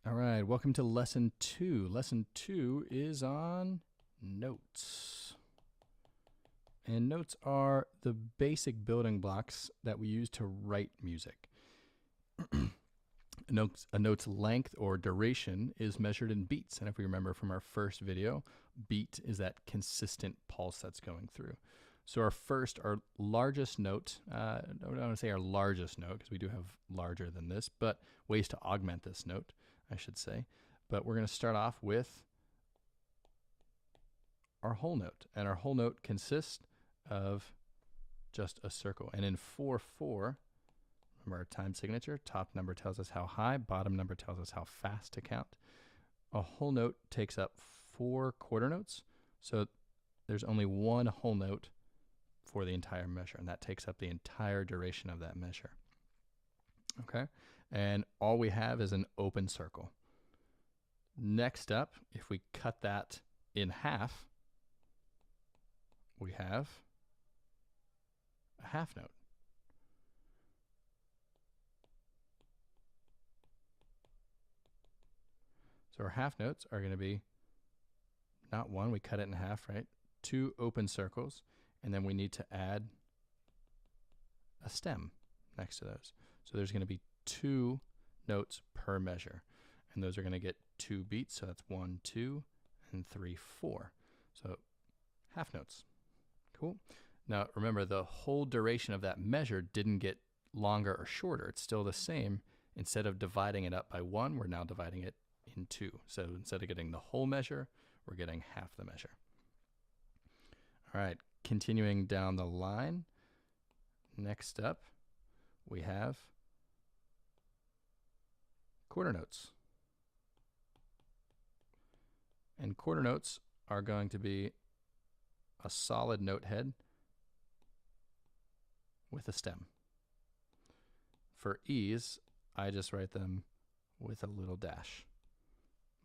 All right, welcome to lesson 2. Lesson 2 is on notes. And notes are the basic building blocks that we use to write music. A note's length or duration is measured in beats. And if we remember from our first video, beat is that consistent pulse that's going through. So our largest note, I don't want to say our largest note because we do have larger than this, but ways to augment this note, I should say. But we're going to start off with our whole note. And our whole note consists of just a circle. And in 4/4, remember our time signature, top number tells us how high, bottom number tells us how fast to count. A whole note takes up 4 quarter notes. So there's only one whole note for the entire measure, and that takes up the entire duration of that measure. Okay, and all we have is an open circle. Next up, if we cut that in half, we have a half note. So our half notes are going to be not one, we cut it in half, right? 2 open circles, and then we need to add a stem next to those. So there's going to be 2 notes per measure, and those are going to get 2 beats. So that's 1, 2, and 3, 4. So half notes. Cool. Now remember, the whole duration of that measure didn't get longer or shorter. It's still the same. Instead of dividing it up by 1, we're now dividing it in 2. So instead of getting the whole measure, we're getting half the measure. All right, continuing down the line. Next up, we have quarter notes. And quarter notes are going to be a solid note head with a stem. For ease, I just write them with a little dash.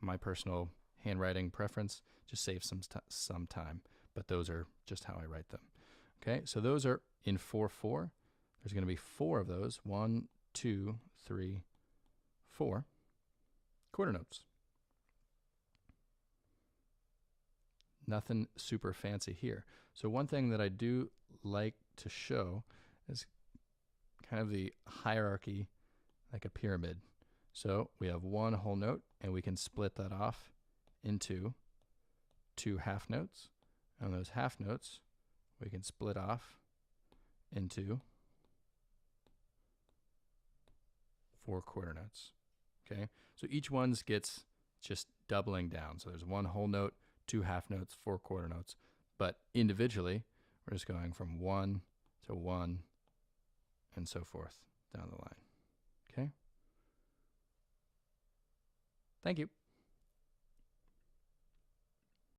My personal handwriting preference just saves some time, but those are just how I write them. Okay, so those are in 4/4. There's going to be 4 of those. 1, 2, 3, 4 quarter notes. Nothing super fancy here. So one thing that I do like to show is kind of the hierarchy, like a pyramid. So we have one whole note, and we can split that off into 2 half notes. And those half notes we can split off into 4 quarter notes. Okay, so each one gets just doubling down. So there's one whole note, 2 half notes, 4 quarter notes. But individually, we're just going from 1 to 1 and so forth down the line. Okay? Thank you.